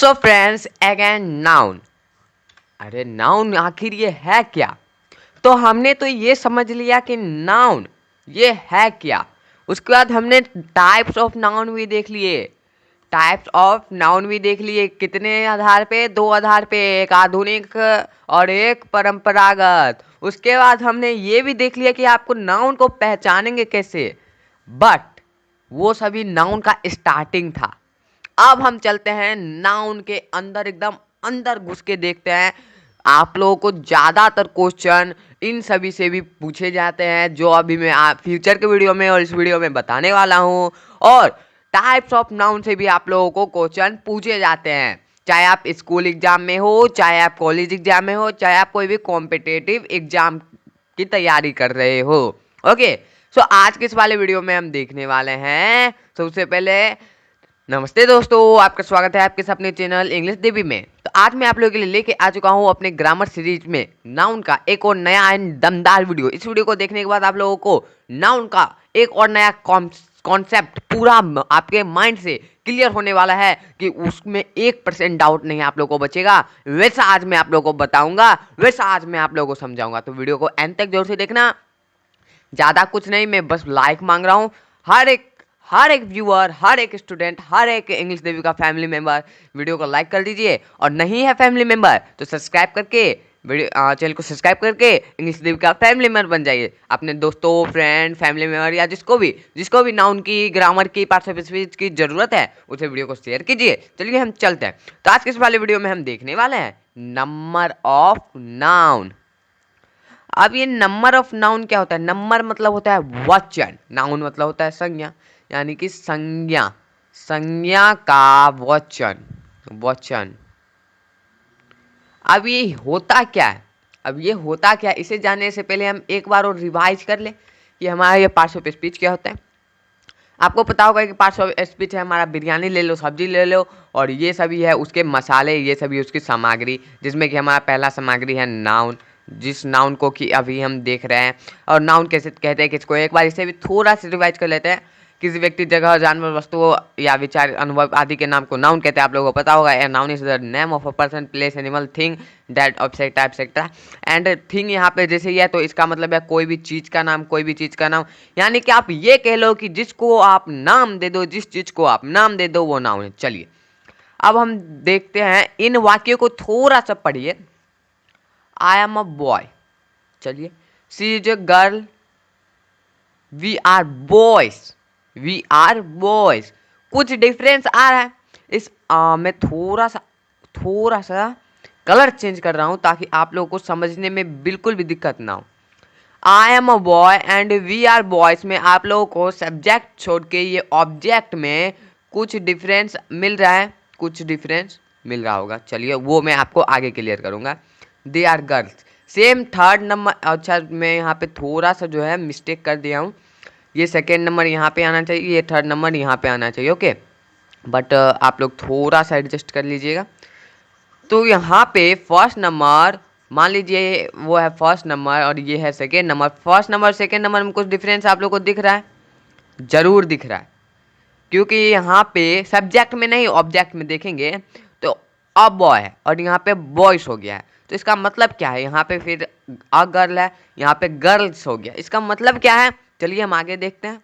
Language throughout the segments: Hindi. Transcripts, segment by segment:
So friends again noun. अरे नाउन आखिर ये है क्या? तो हमने तो ये समझ लिया कि नाउन ये है क्या। उसके बाद हमने टाइप्स ऑफ नाउन भी देख लिए। टाइप्स ऑफ नाउन भी देख लिए कितने आधार पे? दो आधार पे, एक आधुनिक और एक परंपरागत। उसके बाद हमने ये भी देख लिया कि आपको नाउन को पहचानेंगे कैसे। बट वो सभी नाउन का स्टार्टिंग था। अब हम चलते हैं नाउन के अंदर, एकदम अंदर घुस के देखते हैं। आप लोगों को ज़्यादातर क्वेश्चन इन सभी से भी पूछे जाते हैं, जो अभी मैं फ्यूचर के वीडियो में और इस वीडियो में बताने वाला हूँ। और टाइप्स ऑफ नाउन से भी आप लोगों को क्वेश्चन पूछे जाते हैं, चाहे आप स्कूल एग्जाम में हो, चाहे आप कॉलेज एग्जाम में हो, चाहे आप कोई भी कॉम्पिटेटिव एग्जाम की तैयारी कर रहे हो। ओके, सो आज के इस वाले वीडियो में हम देखने वाले हैं, सबसे पहले नमस्ते दोस्तों, आपका स्वागत है आपके अपने चैनल इंग्लिश देवी में। तो आज मैं आप लोगों के लिए लेके आ चुका हूं अपने ग्रामर सीरीज में नाउन का एक और नया एंड दमदार वीडियो। इस वीडियो को देखने के बाद आप लोगों को नाउन का एक और नया कॉन्सेप्ट पूरा आपके माइंड से क्लियर होने वाला है कि उसमें 1% डाउट नहीं आप लोगों को बचेगा। वैसा आज मैं आप लोगों को बताऊंगा, वैसा आज मैं आप लोगों को समझाऊंगा। तो वीडियो को एंड तक जरूर से देखना। ज़्यादा कुछ नहीं, मैं बस लाइक मांग रहा हूँ। हर एक व्यूअर, हर एक स्टूडेंट, हर एक इंग्लिश देवी का फैमिली मेंबर वीडियो को लाइक कर दीजिए, और नहीं है फैमिली मेंबर तो सब्सक्राइब करके वीडियो चैनल को सब्सक्राइब करके इंग्लिश देवी का फैमिली मेंबर बन जाइए। अपने दोस्तों, फ्रेंड, फैमिली मेंबर या जिसको भी नाउन की, ग्रामर की, पार्ट्स ऑफ स्पीच की जरूरत है उसे वीडियो को शेयर कीजिए। चलिए हम चलते हैं। तो आज के इस वाले वीडियो में हम देखने वाले हैं नंबर ऑफ नाउन। अब ये नंबर ऑफ नाउन क्या होता है? नंबर मतलब होता है वचन, नाउन मतलब होता है संज्ञा, यानी कि संज्ञा, संज्ञा का वचन। अब ये होता क्या है? इसे जानने से पहले हम एक बार और रिवाइज कर ले कि हमारा ये पार्ट्स ऑफ स्पीच क्या होता है। आपको पता होगा कि पार्ट्स ऑफ स्पीच है हमारा बिरयानी ले लो, सब्जी ले लो, और ये सभी है उसके मसाले, ये सभी उसकी सामग्री, जिसमें कि हमारा पहला सामग्री है नाउन, जिस नाउन को कि अभी हम देख रहे हैं। और नाउन कैसे कहते हैं किसको, एक बार इसे भी थोड़ा सा रिवाइज कर लेते हैं। किसी व्यक्ति, जगह, जानवर, वस्तु या विचार, अनुभव आदि के नाम को नाउन कहते हैं। आप लोगों को पता होगा, a noun is the name of a person, place, animal, thing, that object etcetera. And thing यहाँ पे जैसे ही है तो इसका मतलब है कोई भी चीज़ का नाम, कोई भी चीज़ का नाम। यानी कि आप ये कह लो कि जिसको आप नाम दे दो, जिस चीज़ को आप नाम दे दो वो नाउन है। चलिए अब हम देखते हैं, इन वाक्यों को थोड़ा सा पढ़िए। आई एम अ बॉय, चलिए, she is a girl, we are boys. कुछ डिफरेंस आ रहा है इस मैं थोड़ा सा कलर चेंज कर रहा हूं ताकि आप लोगों को समझने में बिल्कुल भी दिक्कत ना हो। I am a boy and we are boys में आप लोगों को सब्जेक्ट छोड़ के ये ऑब्जेक्ट में कुछ डिफरेंस मिल रहा है, कुछ डिफरेंस मिल रहा होगा। चलिए वो मैं आपको आगे क्लियर करूंगा। They are girls, same third number. अच्छा, मैं यहाँ पे थोड़ा सा जो है मिस्टेक कर दिया हूँ। ये सेकेंड नंबर यहाँ पे आना चाहिए, ये थर्ड नंबर यहाँ पे आना चाहिए। ओके, बट आप लोग थोड़ा सा एडजस्ट कर लीजिएगा। तो यहाँ पे फर्स्ट नंबर, मान लीजिए वो है फर्स्ट नंबर और ये है second number. First number second number में कुछ डिफरेंस आप लोग को दिख रहा है? जरूर दिख रहा है, क्योंकि यहाँ पे सब्जेक्ट में नहीं ऑब्जेक्ट में देखेंगे तो अ बॉय है और यहाँ पे बॉयस हो गया है। तो इसका मतलब क्या है? यहाँ पे फिर अ गर्ल है, यहाँ पे गर्ल्स हो गया। इसका मतलब क्या है? चलिए हम आगे देखते हैं।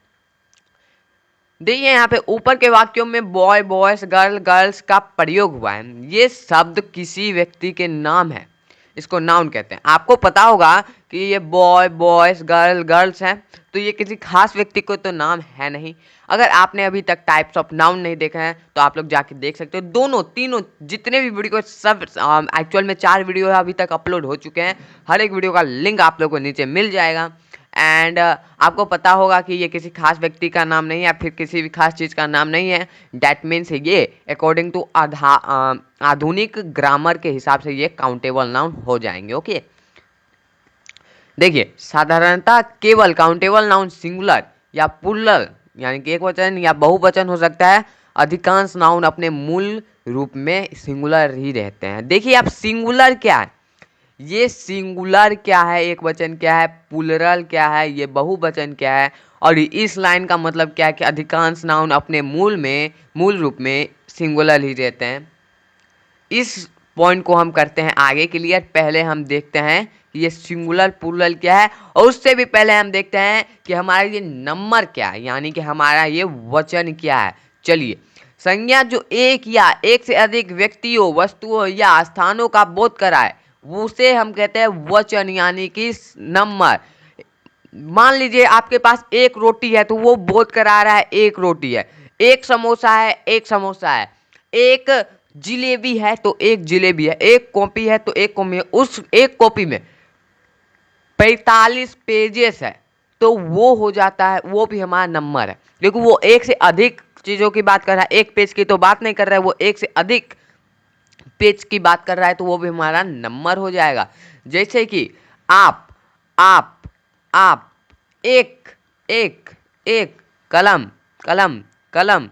देखिए यहाँ पे ऊपर के वाक्यों में बॉय, बॉयज, गर्ल, गर्ल्स का प्रयोग हुआ है। ये शब्द किसी व्यक्ति के नाम है, इसको नाउन कहते हैं। आपको पता होगा कि ये बॉय, बॉयज, गर्ल, गर्ल्स हैं, तो ये किसी खास व्यक्ति को तो नाम है नहीं। अगर आपने अभी तक टाइप्स ऑफ नाउन नहीं देखा है तो आप लोग जाके देख सकते हो। दोनों तीनों जितने भी वीडियो सब एक्चुअल में 4 वीडियो अभी तक अपलोड हो चुके हैं। हर एक वीडियो का लिंक आप लोग को नीचे मिल जाएगा। एंड आपको पता होगा कि ये किसी खास व्यक्ति का नाम नहीं है या फिर किसी भी खास चीज़ का नाम नहीं है। डैट मीन्स ये अकॉर्डिंग टू आधुनिक ग्रामर के हिसाब से ये काउंटेबल नाउन हो जाएंगे। ओके, देखिए साधारणतः केवल काउंटेबल नाउन सिंगुलर या प्लूरल यानी कि एक वचन या बहुवचन हो सकता है। अधिकांश नाउन अपने मूल रूप में सिंगुलर ही रहते हैं। देखिए आप, सिंगुलर क्या है, ये सिंगुलर क्या है, एक वचन क्या है, प्लूरल क्या है, ये बहुवचन क्या है, और इस लाइन का मतलब क्या है कि अधिकांश नाउन अपने मूल रूप में सिंगुलर ही रहते हैं। इस पॉइंट को हम करते हैं आगे क्लियर। पहले हम देखते हैं कि ये सिंगुलर प्लूरल क्या है, और उससे भी पहले हम देखते हैं कि हमारा ये नंबर क्या है, यानी कि हमारा ये वचन क्या है। चलिए, संज्ञा जो एक या एक से अधिक व्यक्तियों, वस्तुओं या स्थानों का बोध कराए उसे हम कहते हैं वचन, यानी कि नंबर। मान लीजिए आपके पास एक रोटी है तो वो बोध करा रहा है एक रोटी है, एक समोसा है एक समोसा है, एक जिलेबी है तो एक जिलेबी है, एक कॉपी है तो एक कॉपी है। उस एक कॉपी में 45 पेजेस है तो वो हो जाता है, वो भी हमारा नंबर है, क्योंकि वो एक से अधिक चीजों की बात कर रहा है, एक पेज की तो बात नहीं कर रहा है, वो एक से अधिक पेज की बात कर रहा है, तो वो भी हमारा नंबर हो जाएगा। जैसे कि आप आप आप एक एक एक कलम कलम कलम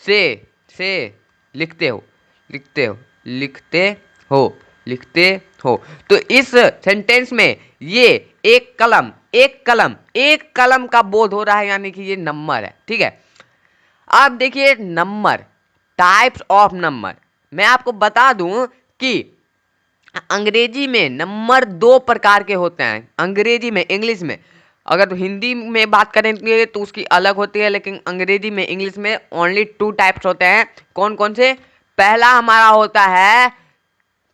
से लिखते हो लिखते हो लिखते हो लिखते हो। तो इस सेंटेंस में ये एक कलम एक कलम एक कलम का बोध हो रहा है, यानी कि ये नंबर है। ठीक है, अब देखिए नंबर, टाइप्स ऑफ नंबर। मैं आपको बता दूं कि अंग्रेजी में नंबर दो प्रकार के होते हैं। अंग्रेजी में, इंग्लिश में, अगर तो हिंदी में बात करेंगे तो उसकी अलग होती है, लेकिन अंग्रेजी में, इंग्लिश में ओनली 2 टाइप्स होते हैं। कौन कौन से? पहला हमारा होता है,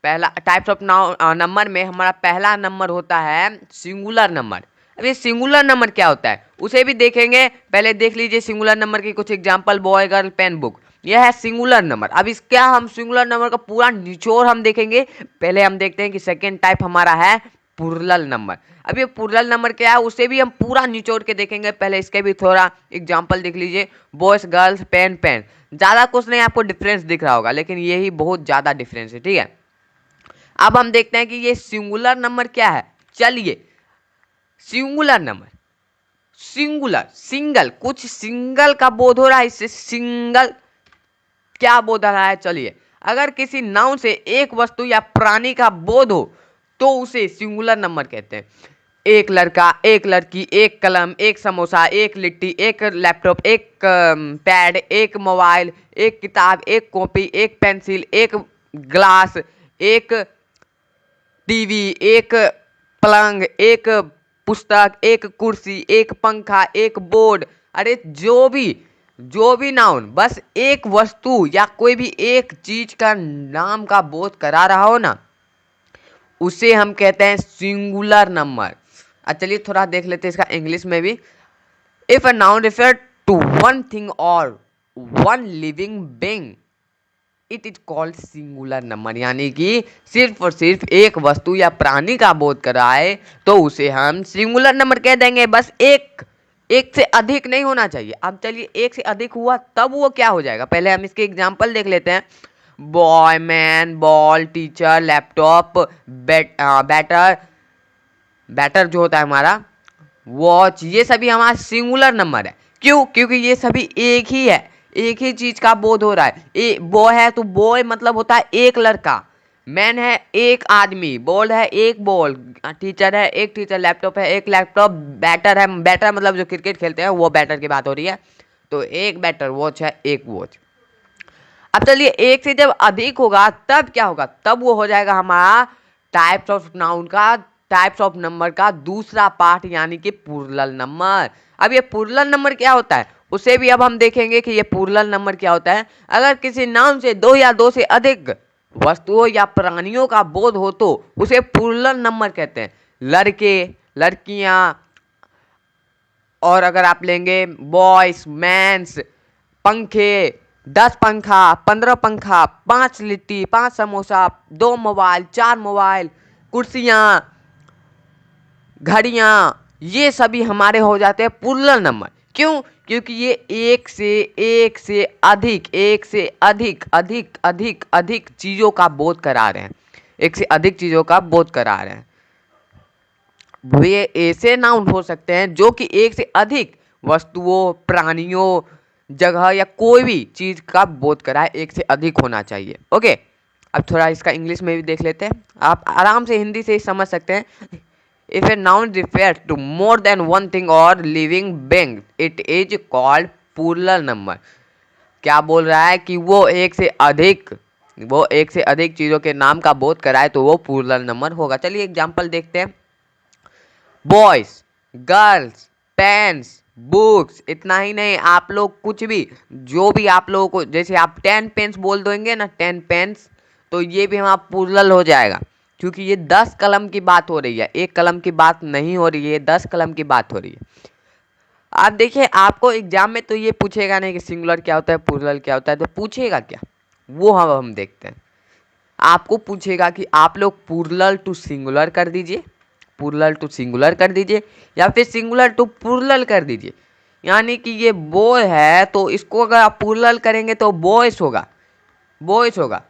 पहला टाइप्स ऑफ नंबर में हमारा पहला नंबर होता है सिंगुलर नंबर। अब ये सिंगुलर नंबर क्या होता है उसे भी देखेंगे। पहले देख लीजिए सिंगुलर नंबर की कुछ example, boy girl pen book, यह है सिंगुलर नंबर। अब इसका हम सिंगुलर नंबर का पूरा निचोड़ हम देखेंगे। पहले हम देखते हैं कि सेकेंड टाइप हमारा है प्लूरल नंबर। अब ये प्लूरल नंबर क्या है उसे भी हम पूरा निचोड़ के देखेंगे। पहले इसके भी थोड़ा एग्जांपल देख लीजिए, बॉयज गर्ल्स पेन पेन। ज़्यादा कुछ नहीं आपको डिफरेंस दिख रहा होगा, लेकिन यही बहुत ज़्यादा डिफरेंस है। ठीक है, अब हम देखते हैं कि ये सिंगुलर नंबर क्या है। चलिए, सिंगुलर नंबर, सिंगुलर, सिंगल, कुछ सिंगल का बोध हो रहा है, इससे सिंगल क्या बोध हो रहा है। चलिए, अगर किसी नाउन से एक वस्तु या प्राणी का बोध हो तो उसे सिंगुलर नंबर कहते हैं। एक लड़का, एक लड़की, एक कलम, एक समोसा, एक लिट्टी, एक लैपटॉप, एक पैड, एक मोबाइल, एक किताब, एक कॉपी, एक पेंसिल, एक ग्लास, एक टीवी, एक पलंग, एक पुस्तक, एक कुर्सी, एक पंखा, एक बोर्ड। अरे जो भी नाउन बस एक वस्तु या कोई भी एक चीज का नाम का बोध करा रहा हो ना, उसे हम कहते हैं सिंगुलर नंबर। अच्छा चलिए थोड़ा देख लेते हैं इसका इंग्लिश में भी। If a noun refer to one thing और one living being it is called singular number, यानी कि सिर्फ और सिर्फ एक वस्तु या प्राणी का बोध कराए तो उसे हम सिंगुलर नंबर कह देंगे। बस एक से अधिक नहीं होना चाहिए। अब चलिए, एक से अधिक हुआ तब वो क्या हो जाएगा, पहले हम इसके एग्जांपल देख लेते हैं। Boy, man, ball, teacher, laptop, batter, batter जो होता है हमारा, वॉच, ये सभी हमारा सिंगुलर नंबर है। क्यों? क्योंकि ये सभी एक ही है, एक ही चीज का बोध हो रहा है। बॉय है तो बॉय मतलब होता है एक लड़का, मैन है एक आदमी, बॉल है एक बॉल, टीचर है एक टीचर, लैपटॉप है एक लैपटॉप, बैटर है, बैटर मतलब जो क्रिकेट खेलते हैं वो बैटर की बात हो रही है, तो एक बैटर, वॉच है एक वॉच। अब चलिए, एक से जब अधिक होगा तब क्या होगा, तब वो हो जाएगा हमारा टाइप्स ऑफ नाउन का, टाइप्स ऑफ नंबर का दूसरा पार्ट, यानी कि प्लूरल नंबर। अब ये प्लूरल नंबर क्या होता है उसे भी अब हम देखेंगे कि ये प्लूरल नंबर क्या होता है। अगर किसी नाउन से दो या दो से अधिक वस्तुओं या प्राणियों का बोध हो तो उसे प्लूरल नंबर कहते हैं। लड़के, लड़कियां, और अगर आप लेंगे बॉयज, मैन्स, पंखे, 10 पंखा, 15 पंखा, 5 लिट्टी, 5 समोसा, 2 मोबाइल, 4 मोबाइल, कुर्सियां, घड़ियां, ये सभी हमारे हो जाते हैं प्लूरल नंबर। क्यों? क्योंकि ये एक से अधिक चीजों का बोध करा रहे हैं, एक से अधिक चीजों का बोध करा रहे हैं। वे ऐसे नाउन हो सकते हैं जो कि एक से अधिक वस्तुओं, प्राणियों, जगह या कोई भी चीज का बोध कराए, एक से अधिक होना चाहिए। ओके, अब थोड़ा इसका इंग्लिश में भी देख लेते हैं, आप आराम से हिंदी से ही समझ सकते हैं। If a noun refers to more than one thing और living being it is called plural number. क्या बोल रहा है कि वो एक से अधिक वो एक से अधिक चीज़ों के नाम का बोध कराए तो वो प्लूरल नंबर होगा। चलिए एग्जाम्पल देखते हैं। Boys, girls, pens, books. इतना ही नहीं, आप लोग कुछ भी, जो भी आप लोगों को, जैसे आप 10 पेन्स बोल देंगे ना, 10 पेन्स, तो ये भी हमारा प्लूरल हो जाएगा, क्योंकि ये 10 कलम की बात हो रही है, एक कलम की बात नहीं हो रही है, 10 कलम की बात हो रही है। आप देखिए, आपको एग्जाम में तो ये पूछेगा नहीं कि सिंगुलर क्या होता है, प्लूरल क्या होता है, तो पूछेगा क्या, वो हम देखते हैं। आपको पूछेगा कि आप लोग प्लूरल टू सिंगुलर कर दीजिए, प्लूरल टू सिंगुलर कर दीजिए, या फिर सिंगुलर टू प्लूरल कर दीजिए। यानी कि ये बॉय है तो इसको अगर आप प्लूरल करेंगे तो बॉयस होगा, बॉयस होगा।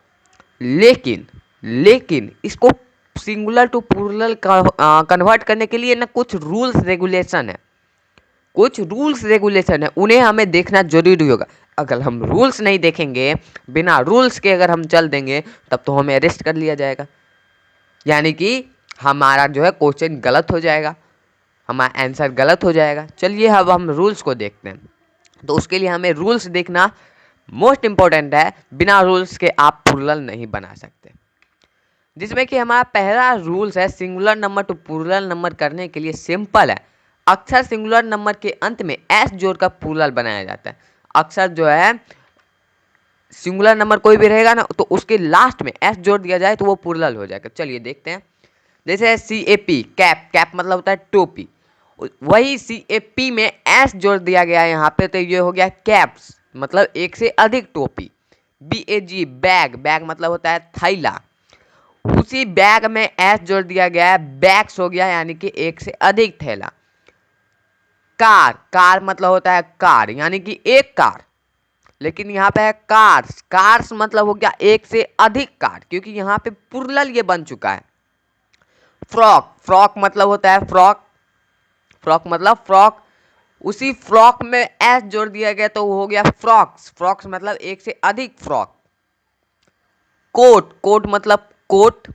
लेकिन इसको सिंगुलर टू प्लूरल कन्वर्ट करने के लिए ना कुछ रूल्स रेगुलेशन है, कुछ रूल्स रेगुलेशन है, उन्हें हमें देखना जरूरी होगा। अगर हम रूल्स नहीं देखेंगे, बिना रूल्स के अगर हम चल देंगे, तब तो हमें अरेस्ट कर लिया जाएगा, यानी कि हमारा जो है क्वेश्चन गलत हो जाएगा, हमारा आंसर गलत हो जाएगा। चलिए अब हम रूल्स को देखते हैं। तो उसके लिए हमें रूल्स देखना मोस्ट इंपॉर्टेंट है, बिना रूल्स के आप प्लूरल नहीं बना सकते। जिसमें कि हमारा पहला रूल्स है, singular number to plural number करने के लिए सिंपल है। अक्सर सिंगुलर नंबर के अंत में एस जोड़कर प्लूरल बनाया जाता है। अक्सर जो है सिंगुलर नंबर कोई भी रहेगा ना, तो उसके लास्ट में एस जोड़ दिया जाए तो वो प्लूरल हो जाएगा। चलिए देखते हैं। जैसे CAP, कैप, कैप मतलब होता है टोपी, वही CAP में एस जोड़ दिया गया है यहाँ पे, तो ये हो गया कैप्स, मतलब एक से अधिक टोपी। BAG, बैग, बैग मतलब होता है थैला, उसी बैग में एस जोड़ दिया गया है, बैग्स हो गया, यानी कि एक से अधिक थैला। कार, कार मतलब होता है कार, यानी कि एक कार, लेकिन यहाँ पे है कार्स, कार्स मतलब हो गया एक से अधिक कार, क्योंकि यहाँ पे प्लूरल ये बन चुका है। फ्रॉक, फ्रॉक मतलब होता है फ्रॉक, फ्रॉक मतलब फ्रॉक, उसी फ्रॉक में एस जोड़ दिया गया तो वो हो गया फ्रॉक्स, फ्रॉक्स मतलब एक से अधिक फ्रॉक। कोट, कोट मतलब कोट,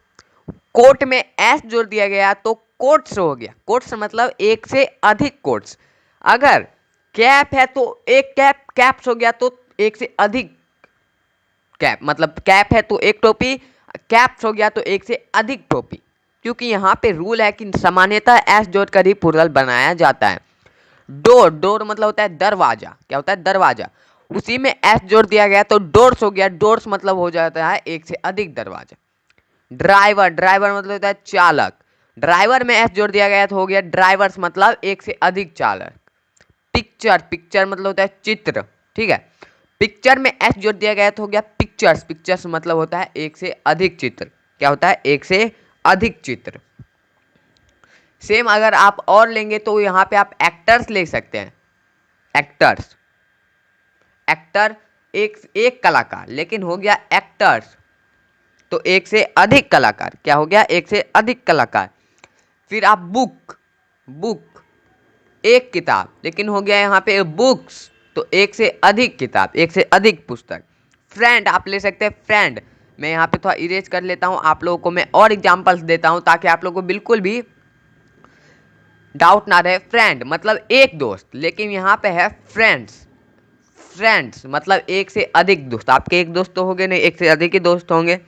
कोट में एस जोड़ दिया गया तो कोट्स हो गया, कोट्स मतलब एक से अधिक कोट्स। अगर कैप है तो एक कैप, कैप्स हो गया तो एक से अधिक कैप, मतलब कैप है तो एक टोपी, कैप्स हो गया तो एक से अधिक टोपी, क्योंकि यहाँ पे रूल है कि सामान्यतः एस जोड़कर ही प्लूरल बनाया जाता है। डोर, डोर मतलब होता है दरवाजा, क्या होता है दरवाजा, उसी में एस जोड़ दिया गया तो डोर्स हो गया, डोर्स मतलब हो जाता है एक से अधिक दरवाजा। ड्राइवर, ड्राइवर मतलब होता है चालक, ड्राइवर में एस जोड़ दिया गया तो हो गया ड्राइवर्स मतलब एक से अधिक चालक। पिक्चर, पिक्चर मतलब होता है चित्र, ठीक है, पिक्चर में एस जोड़ दिया गया तो हो गया पिक्चर्स, पिक्चर्स मतलब होता है एक से अधिक चित्र, क्या होता है एक से अधिक चित्र। सेम अगर आप और लेंगे तो यहाँ पे आप एक्टर्स ले सकते हैं, एक्टर्स, एक्टर एक कलाकार, लेकिन हो गया एक्टर्स तो एक से अधिक कलाकार, क्या हो गया एक से अधिक कलाकार। फिर आप बुक, बुक एक किताब, लेकिन हो गया यहाँ पे बुक्स तो एक से अधिक किताब, एक से अधिक पुस्तक। फ्रेंड आप ले सकते हैं, फ्रेंड, मैं यहाँ पे थोड़ा इरेज कर लेता हूँ, आप लोगों को मैं और एग्जांपल्स देता हूँ ताकि आप लोगों को बिल्कुल भी डाउट ना रहे। फ्रेंड मतलब एक दोस्त, लेकिन यहाँ पे है फ्रेंड्स, फ्रेंड्स मतलब एक से अधिक दोस्त, आपके एक दोस्त तो होंगे नहीं, एक से अधिक ही दोस्त होंगे।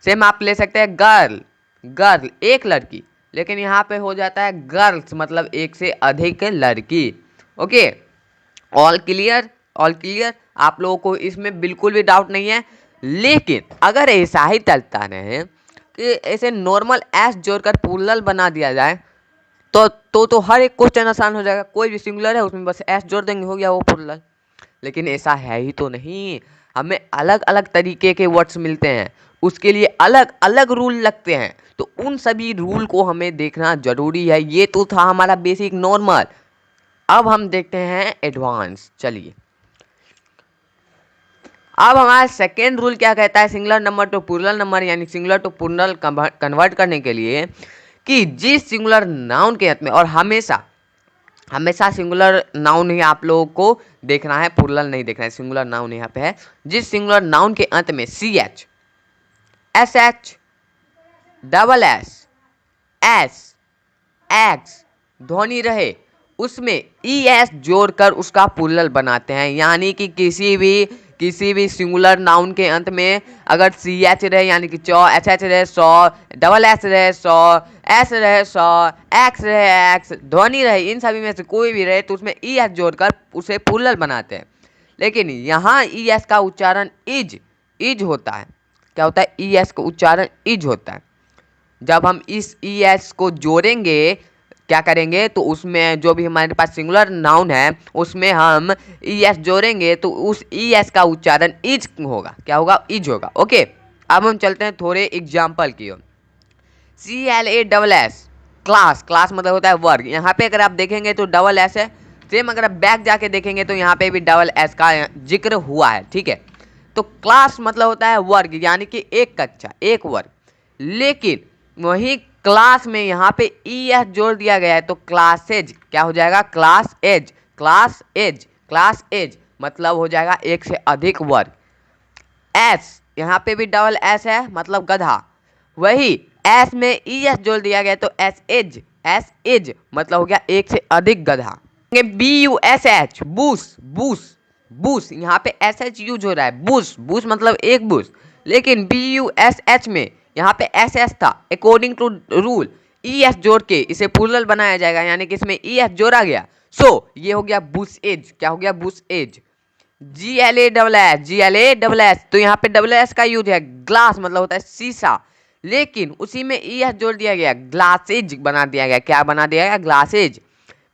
सेम आप ले सकते हैं गर्ल, गर्ल एक लड़की, लेकिन यहाँ पे हो जाता है गर्ल्स मतलब एक से अधिक लड़की। Okay, all clear, all clear, आप लोगों को इसमें बिल्कुल भी डाउट नहीं है। लेकिन अगर ऐसा ही चलता रहे कि ऐसे नॉर्मल एस जोड़कर प्लूरल बना दिया जाए तो हर एक क्वेश्चन आसान हो जाएगा, कोई भी सिंगुलर है उसमें बस एस जोड़ देंगे, हो गया वो प्लूरल। लेकिन ऐसा है ही तो नहीं, हमें अलग अलग तरीके के वर्ड्स मिलते हैं, उसके लिए अलग अलग रूल लगते हैं, तो उन सभी रूल को हमें देखना जरूरी है। ये तो था हमारा बेसिक नॉर्मल, अब हम देखते हैं एडवांस। चलिए अब हमारा सेकेंड रूल क्या कहता है, singular number to plural number यानी सिंगुलर टू प्लूरल कन्वर्ट करने के लिए, कि जिस सिंगुलर नाउन के अंत में, और हमेशा हमेशा सिंगुलर नाउन ही आप लोगों को देखना है, प्लूरल नहीं देखना है, सिंगुलर नाउन यहाँ पे है, जिस सिंगुलर नाउन के अंत में CH, SH, SS, S, X ध्वनि रहे, उसमें ES जोड़कर उसका प्लूरल बनाते हैं। यानी कि किसी भी सिंगुलर नाउन के अंत में अगर सी एच रहे यानी कि चौ, एच एच रहे सौ, डबल एस रहे सौ, एस रहे सौ, एक्स रहे एक्स, ध्वनि रहे, इन सभी में से कोई भी रहे तो उसमें ई एस जोड़कर उसे प्लूरल बनाते हैं। लेकिन यहाँ ई एस का उच्चारण इज होता है। क्या होता है? ई एस का उच्चारण इज होता है। जब हम इस ई एस को जोड़ेंगे, क्या करेंगे तो उसमें जो भी हमारे पास सिंगुलर नाउन है उसमें हम ई एस जोड़ेंगे तो उस ई एस का उच्चारण इज होगा। क्या होगा? इज होगा। ओके, अब हम चलते हैं थोड़े एग्जाम्पल की ओर। CLASS, क्लास, क्लास मतलब होता है वर्ग। यहाँ पे अगर आप देखेंगे तो डबल एस है। सेम अगर आप बैक जाके देखेंगे तो यहाँ पे भी डबल एस का जिक्र हुआ है। ठीक है, तो क्लास मतलब होता है वर्ग, यानी कि एक कक्षा, एक वर्ग। लेकिन वही क्लास में यहाँ पे ई एस जोड़ दिया गया है तो क्लासेज क्या हो जाएगा? Classes, classes, classes मतलब हो जाएगा एक से अधिक वर्ग। एस, यहाँ पे भी डबल एस है मतलब गधा। वही एस में ई एस जोड़ दिया गया तो एस एज मतलब हो गया एक से अधिक गधा। BUSH, बूस, बूस, बूस, यहाँ पे SH यूज हो रहा है, बूस, बूस मतलब एक बूस। लेकिन BUSH में यहाँ पे SS था। According to rule E S जोड़ के इसे प्लूरल बनाया जाएगा, यानी कि इसमें ई एस जोड़ा गया। सो ये हो गया बूस एज। क्या हो गया? Bush as. GLASS, तो यहाँ पे डबल एस का यूज है। ग्लास मतलब होता है शीशा, लेकिन उसी में ई एस जोड़ दिया गया, ग्लासेज बना दिया गया। क्या बना दिया गया? ग्लासेज।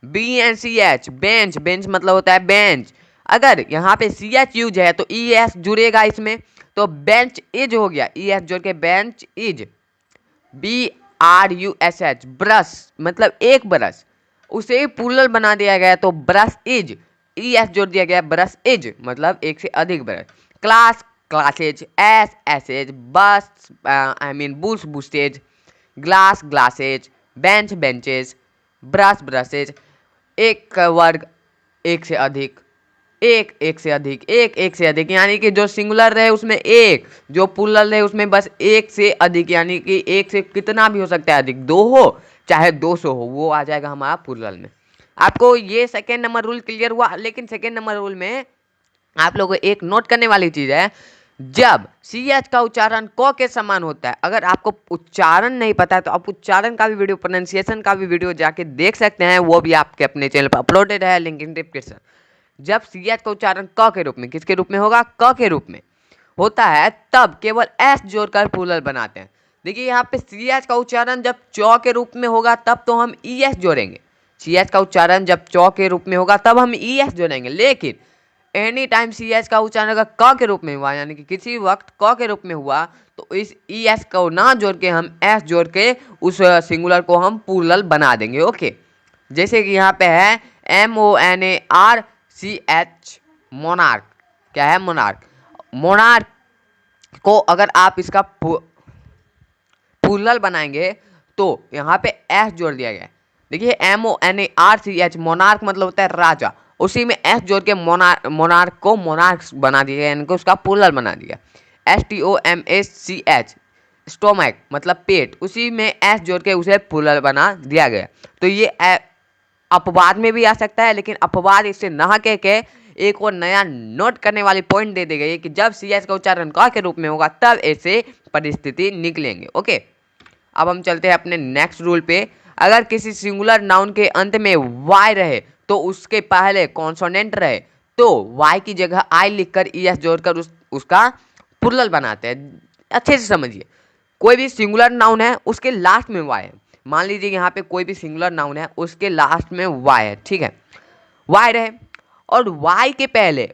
BNCH, बेंच, बेंच मतलब होता है बेंच। अगर यहाँ पे CH यूज है तो ई एस जुड़ेगा इसमें, तो बेंच इज हो गया, ई एस जोड़ के बेंच इज। BRUSH, ब्रश मतलब एक ब्रश, उसे प्लूरल बना दिया गया तो ब्रश इज, ई एस जोड़ दिया गया, ब्रश इज मतलब एक से अधिक brush. Class, classes, ass asses, bus bus buses, glass glasses, bench benches, brush brushes. एक वर्ग, एक से अधिक, एक से अधिक, एक से अधिक, यानी कि जो सिंगुलर रहे उसमें एक, जो प्लूरल रहे उसमें बस एक से अधिक, यानी कि एक से कितना भी हो सकता है अधिक, 2 हो चाहे 200 हो, वो आ जाएगा हमारा प्लूरल में। आपको ये सेकेंड नंबर रूल क्लियर हुआ। लेकिन सेकेंड नंबर रूल में आप लोगों को एक नोट करने वाली चीज है, जब CH का उच्चारण क के समान होता है, अगर आपको उच्चारण नहीं पता है तो आप उच्चारण का भी वीडियो, प्रोनाउंसिएशन का भी वीडियो जाके देख सकते हैं, वो भी आपके अपने चैनल पर अपलोडेड है, लिंक इन डिस्क्रिप्शन। जब CH का उच्चारण क के रूप में, किसके रूप में होगा? क के रूप में होता है, तब केवल S जोड़कर प्लूरल बनाते हैं। देखिए यहाँ पे CH का उच्चारण जब चौ के रूप में होगा तब तो हम ES जोड़ेंगे। CH का उच्चारण जब चौ के रूप में होगा तब हम ES जोड़ेंगे। लेकिन एनी टाइम CH का उच्चारण अगर क के रूप में हुआ, यानी कि किसी वक्त क के रूप में हुआ, तो इस ES को ना जोड़ के हम S जोड़ के उस सिंगुलर को हम प्लूरल बना देंगे। ओके, जैसे कि यहाँ पे है MONARCH, मोनार्क। क्या है? मोनार्क। मोनार्क को अगर आप इसका प्लूरल बनाएंगे तो यहाँ पे S जोड़ दिया गया है। देखिए MONARCH, मोनार्क मतलब होता है राजा, उसी में S जोड़ के मोनार्क को मोनार्क्स बना दिया गया, यानी कि उसका प्लूरल बना दिया। STOMACH, स्टोमैक मतलब पेट, उसी में S जोड़ के उसे प्लूरल बना दिया गया। तो ये अपवाद में भी आ सकता है, लेकिन अपवाद इससे ना कह के एक और नया नोट करने वाली पॉइंट दे दी गई कि जब CH का उच्चारण क के रूप में होगा तब ऐसे परिस्थिति निकलेंगे। ओके, अब हम चलते हैं अपने नेक्स्ट रूल पे। अगर किसी सिंगुलर नाउन के अंत में Y रहे तो उसके पहले कॉन्सोनेंट रहे तो Y की जगह I लिखकर ES जोड़कर उसका प्लूरल बनाते हैं। अच्छे से समझिए, कोई भी सिंगुलर नाउन है उसके लास्ट में Y है। मान लीजिए यहाँ पे कोई भी सिंगुलर नाउन है उसके लास्ट में Y है, ठीक है, Y रहे और Y के पहले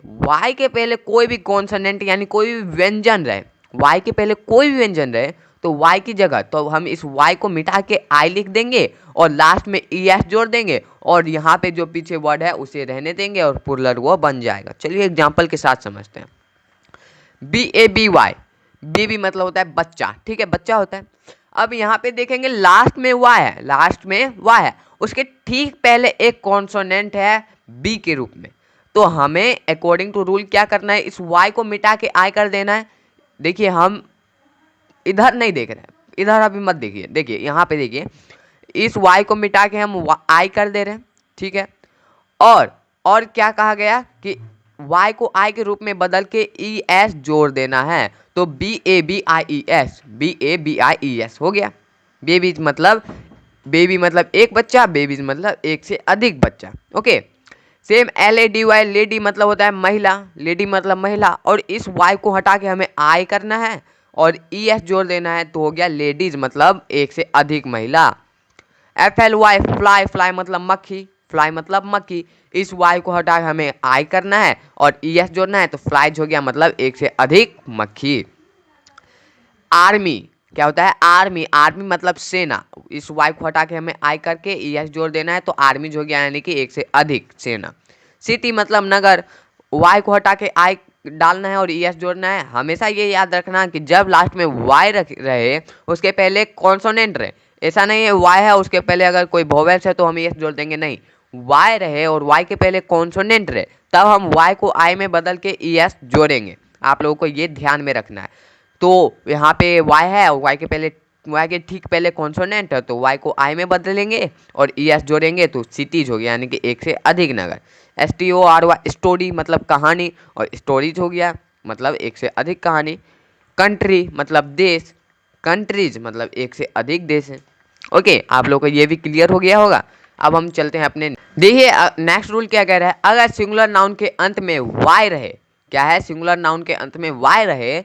कोई भी कॉन्सोनेंट यानी कोई भी व्यंजन रहे, Y के पहले कोई भी व्यंजन रहे तो Y की जगह तो हम इस Y को मिटा के I लिख देंगे और लास्ट में ES जोड़ देंगे और यहाँ पे जो पीछे वर्ड है उसे रहने देंगे और प्लूरल वो बन जाएगा। चलिए एग्जाम्पल के साथ समझते हैं। BABY, बेबी मतलब होता है बच्चा, ठीक है, बच्चा होता है। अब यहाँ पे देखेंगे लास्ट में Y है, लास्ट में Y है, उसके ठीक पहले एक कॉन्सोनेंट है B के रूप में, तो हमें अकॉर्डिंग टू रूल क्या करना है? इस Y को मिटा के I कर देना है। देखिए हम इधर नहीं देख रहे हैं, इधर अभी मत देखिए, देखिए यहाँ पे देखिए, इस Y को मिटा के हम I कर दे रहे हैं, ठीक है। और क्या कहा गया कि y को i के रूप में बदल के es जोड़ देना है, तो BABIES हो गया। बेबी मतलब एक बच्चा, बेबीज मतलब एक से अधिक बच्चा। ओके, सेम LADY, लेडी मतलब होता है महिला, लेडी मतलब महिला, और इस y को हटा के हमें I करना है और ES जोड़ देना है, तो हो गया लेडीज मतलब एक से अधिक महिला। FLY फ्लाई, फ्लाई मतलब मक्खी, फ्लाई मतलब मक्खी, इस y को हटा के हमें I करना है और ES जोड़ना है, तो फ्लाइज हो गया मतलब एक से अधिक मक्खी। आर्मी क्या होता है? आर्मी, आर्मी मतलब सेना, इस y को हटा के हमें I करके ES जोड़ देना है, तो आर्मी हो गया यानी कि एक से अधिक सेना। सिटी मतलब नगर, y को हटा के I डालना है और ES जोड़ना है। हमेशा ये याद रखना कि जब लास्ट में y रहे उसके पहले कॉन्सोनेंट रहे, ऐसा नहीं है y है उसके पहले अगर कोई वोवेल्स है तो हम ES जोड़ देंगे, नहीं, y रहे और y के पहले कॉन्सोनेंट रहे तब हम y को I में बदल के ES जोड़ेंगे। आप लोगों को ये ध्यान में रखना है। तो यहाँ पे y है और y के ठीक पहले कॉन्सोनेंट है, तो y को I में बदलेंगे और ES जोड़ेंगे, तो सिटीज हो गया यानी कि एक से अधिक नगर। STORY स्टोरी मतलब कहानी, और स्टोरीज हो गया मतलब एक से अधिक कहानी। कंट्री मतलब देश, कंट्रीज मतलब एक से अधिक देश है। ओके, आप लोगों को ये भी क्लियर हो गया होगा। अब हम चलते हैं अपने, देखिए नेक्स्ट रूल क्या कह रहा है, अगर सिंगुलर नाउन के अंत में y रहे, क्या है, सिंगुलर नाउन के अंत में y रहे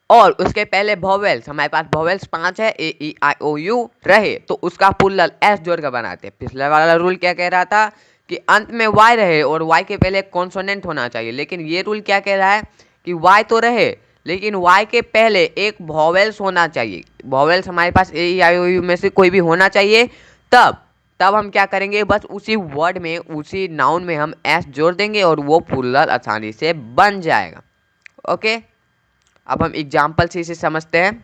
और उसके पहले वोवेल्स, हमारे पास वोवेल्स 5 है, AEIOU रहे, तो उसका प्लूरल S जोड़कर बनाते हैं। पिछले वाला रूल क्या कह रहा था कि अंत में y रहे और y के पहले कॉन्सोनेंट होना चाहिए, लेकिन ये रूल क्या कह रहा है कि y तो रहे लेकिन y के पहले एक वोवेल्स होना चाहिए। वोवेल्स हमारे पास AEIOU में से कोई भी होना चाहिए, तब हम क्या करेंगे, बस उसी वर्ड में, उसी नाउन में हम S जोड़ देंगे और वो प्लूरल आसानी से बन जाएगा। ओके, अब हम एग्जाम्पल से इसे समझते हैं।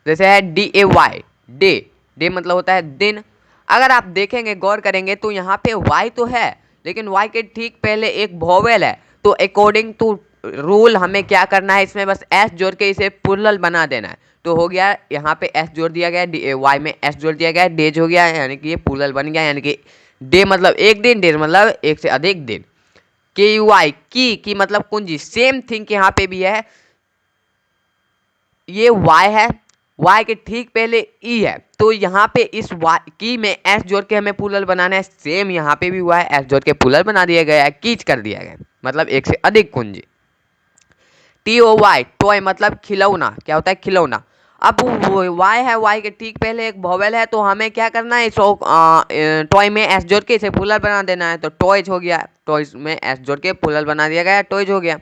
जैसे है DAY, डे मतलब होता है दिन। अगर आप देखेंगे, गौर करेंगे तो यहाँ पे y तो है लेकिन y के ठीक पहले एक वोवेल है, तो अकॉर्डिंग टू रूल हमें क्या करना है, इसमें बस s जोड़ के इसे प्लूरल बना देना है। तो हो गया, यहाँ पे s जोड़ दिया गया, DAY में s जोड़ दिया गया, डेज हो गया यानी कि ये प्लूरल बन गया, यानी कि डे मतलब एक दिन, डेज मतलब एक से अधिक दिन। KUI की मतलब कुंजी, सेम थिंग यहाँ पे भी है, ये y है, y के ठीक पहले e है, तो यहाँ पे इस y की में s जोड़ के हमें प्लूरल बनाना है। सेम यहाँ पे भी हुआ है, s जोड़ के प्लूरल बना दिया गया है, कीच कर दिया गया, मतलब एक से अधिक कुंजी। TOY टॉय मतलब खिलौना, क्या होता है, खिलौना। अब y है, y के ठीक पहले एक वोवेल है, तो हमें क्या करना है, टॉय में s जोड़ के इसे प्लूरल बना देना है, तो टॉयज हो गया, टॉयज में s जोड़ के प्लूरल बना दिया गया, टॉयज हो गया।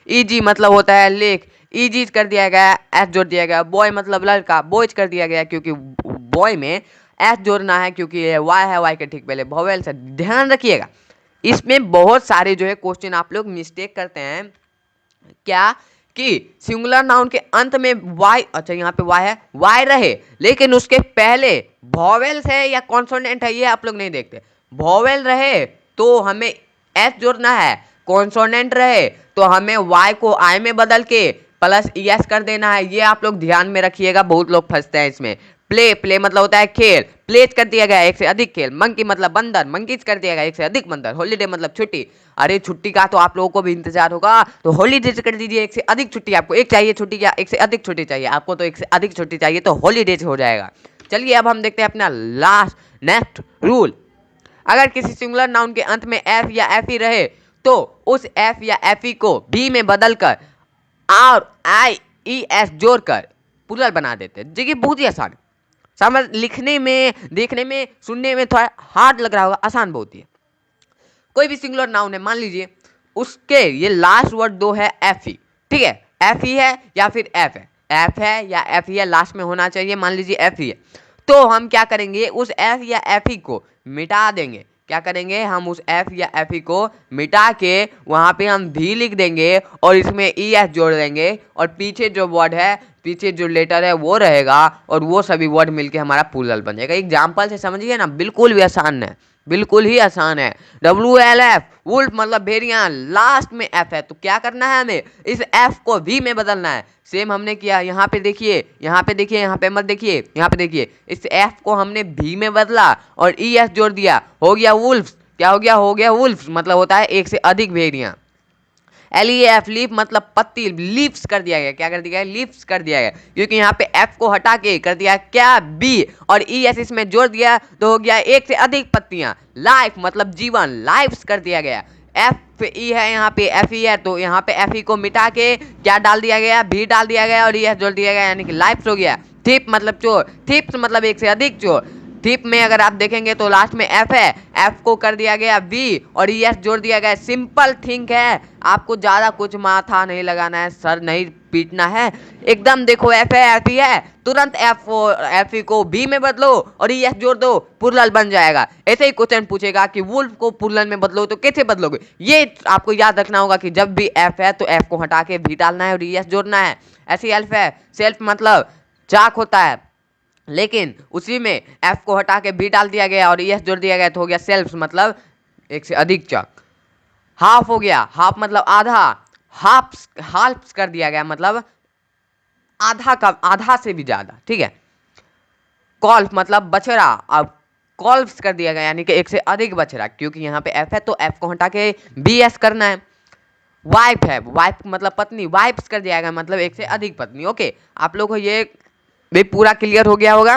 EG मतलब होता है लेक, EGs कर दिया गया, s जोड़ दिया गया। बॉय मतलब लड़का, बॉयज कर दिया गया, क्योंकि बॉय में s जोड़ना है, क्योंकि ये y है, y के ठीक पहले वोवेल से। ध्यान रखिएगा, इसमें बहुत सारे जो है क्वेश्चन आप लोग मिस्टेक करते हैं, क्या कि सिंगुलर नाउन के अंत में y, अच्छा यहाँ पे y है, y रहे लेकिन उसके पहले वोवेल्स है या कॉन्सोनेंट है, ये आप लोग नहीं देखते। वोवेल रहे तो हमें s जोड़ना है, कॉन्सोनेंट रहे तो हमें y को I में बदल के प्लस ES कर देना है। ये आप लोग ध्यान में रखिएगा, बहुत लोग फंसते हैं इसमें। प्ले मतलब होता है खेल, प्लेज कर दिया गया एक से अधिक खेल। मंकी मतलब बंदर, मंकीज कर दिया गया एक से अधिक बंदर। हॉलीडे मतलब छुट्टी, अरे छुट्टी का तो आप लोगों को भी इंतजार होगा, तो हॉलीडेज कर दीजिए, एक से अधिक छुट्टी। आपको एक चाहिए छुट्टी या एक से अधिक छुट्टी चाहिए? आपको तो एक से अधिक छुट्टी चाहिए, तो हॉलीडेज हो जाएगा। चलिए अब हम देखते हैं अपना नेक्स्ट रूल। अगर किसी सिंगुलर नाउन के अंत में एफ या एफ ई रहे तो उस एफ या एफ ई को बी में बदलकर और आई ई एस जोड़कर प्लूरल बना देते हैं। देखिए बहुत ही आसान, समझ, लिखने में, देखने में, सुनने में थोड़ा हार्ड लग रहा होगा, आसान बहुत ही है। कोई भी सिंगुलर नाउन है, मान लीजिए उसके ये लास्ट वर्ड दो है एफ ई, ठीक है, एफ ई है या फिर एफ है, एफ है या एफ ई है, लास्ट में होना चाहिए, मान लीजिए एफ ई है, तो हम क्या करेंगे, उस एफ या एफ ई को मिटा देंगे। क्या करेंगे, हम उस एफ या एफ ई को मिटा के वहां पे हम भी लिख देंगे और इसमें ई एस जोड़ देंगे, और पीछे जो वर्ड है, पीछे जो लेटर है वो रहेगा, और वो सभी वर्ड मिलके हमारा प्लूरल बन जाएगा। एग्जाम्पल से समझिए ना, बिल्कुल भी आसान है, बिल्कुल ही आसान है। WLF वुल्फ मतलब भेड़िया, लास्ट में F है, तो क्या करना है, हमें इस F को V में बदलना है। सेम हमने किया, यहाँ पे देखिए, यहाँ पे देखिए, यहाँ पे मत देखिए, यहाँ पे देखिए, इस F को हमने V में बदला और ES जोड़ दिया, हो गया वुल्फ। क्या हो गया वुल्फ, मतलब होता है एक से अधिक भेड़ियां। LEAF लीफ मतलब पत्ती, लीव्स कर दिया गया, क्या कर दिया गया, लीव्स कर दिया गया, क्योंकि यहाँ पे F को हटा के कर दिया क्या बी, और ES इसमें जोड़ दिया तो हो गया एक से अधिक पत्तियां। लाइफ मतलब जीवन, लाइव्स कर दिया गया। FE है यहाँ पे, FE है तो यहाँ पे FE को मिटा के क्या डाल दिया गया, भी डाल दिया गया और ES जोड़ दिया गया, यानी कि लाइफ्स हो गया। थिप मतलब चोर, थिप्स मतलब एक से अधिक चोर। थिप में अगर आप देखेंगे तो लास्ट में F है, F को कर दिया गया V और ES जोड़ दिया गया। सिंपल थिंक है, आपको ज़्यादा कुछ माथा नहीं लगाना है, सर नहीं पीटना है, एकदम देखो F है FE है, तुरंत FE को V में बदलो और ES जोड़ दो, पुरल बन जाएगा। ऐसे ही क्वेश्चन पूछेगा कि वुल्फ को पुरल में बदलो तो कैसे बदलोगे, ये आपको याद रखना होगा कि जब भी F है तो F को हटा के V डालना है और ES जोड़ना है। ऐसे एल्फ है, सेल्फ मतलब चाक होता है, लेकिन उसी में F को हटा के B डाल दिया गया और ES जोड़ दिया गया तो हो गया सेल्फ मतलब एक से अधिक चाक। हाफ हो गया, हाफ मतलब आधा, हाफ कर दिया गया मतलब आधा का आधा से भी ज्यादा, ठीक है। कॉल्फ मतलब बछड़ा, अब कॉल्फ्स कर दिया गया यानी कि एक से अधिक बछड़ा, क्योंकि यहाँ पे F है तो F को हटा के BS करना है। वाइफ है, वाइफ मतलब पत्नी, वाइफ्स कर दिया गया मतलब एक से अधिक पत्नी। ओके, आप लोग को ये भी पूरा क्लियर हो गया होगा।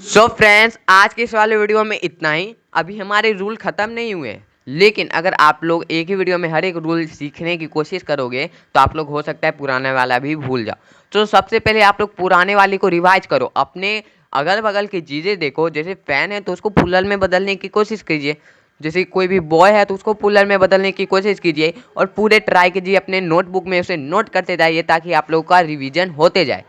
सो फ्रेंड्स, आज के इस वाले वीडियो में इतना ही। अभी हमारे रूल ख़त्म नहीं हुए, लेकिन अगर आप लोग एक ही वीडियो में हर एक रूल सीखने की कोशिश करोगे तो आप लोग हो सकता है पुराने वाला भी भूल जाओ। तो सबसे पहले आप लोग पुराने वाले को रिवाइज करो, अपने अगल बगल की चीज़ें देखो, जैसे फ़ैन है तो उसको पुलर में बदलने की कोशिश कीजिए, जैसे कोई भी बॉय है तो उसको पुलर में बदलने की कोशिश कीजिए, और पूरे ट्राई कीजिए, अपने नोटबुक में उसे नोट करते जाइए ताकि आप लोगों का रिवीजन होते जाए।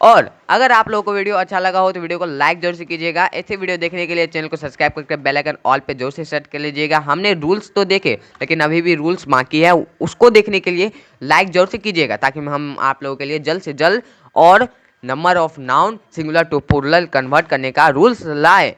और अगर आप लोगों को वीडियो अच्छा लगा हो तो वीडियो को लाइक जरूर से कीजिएगा। ऐसे वीडियो देखने के लिए चैनल को सब्सक्राइब करके बेल आइकन ऑल पे जोर से सेट कर लीजिएगा। हमने रूल्स तो देखे, लेकिन अभी भी रूल्स बाकी है, उसको देखने के लिए लाइक जरूर से कीजिएगा ताकि हम आप लोगों के लिए जल्द से जल्द और number of noun singular to plural convert करने का रूल्स लाए।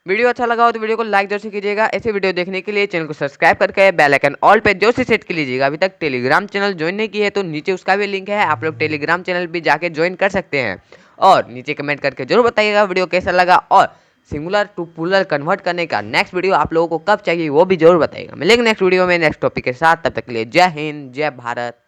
वीडियो अच्छा लगा हो तो वीडियो को लाइक जरूर से कीजिएगा। ऐसे वीडियो देखने के लिए चैनल को सब्सक्राइब करके बेल आइकन ऑल पे जोर से सेट कर लीजिएगा। अभी तक टेलीग्राम चैनल ज्वाइन नहीं किए है तो नीचे उसका भी लिंक है, आप लोग टेलीग्राम चैनल भी जाके ज्वाइन कर सकते हैं। और नीचे कमेंट करके जरूर बताइएगा वीडियो कैसा लगा, और सिंगुलर टू प्लूरल कन्वर्ट करने का नेक्स्ट वीडियो आप लोगों को कब चाहिए वो भी जरूर बताइएगा। मिलेंगे नेक्स्ट वीडियो में नेक्स्ट टॉपिक के साथ, तब तक के लिए जय हिंद, जय भारत।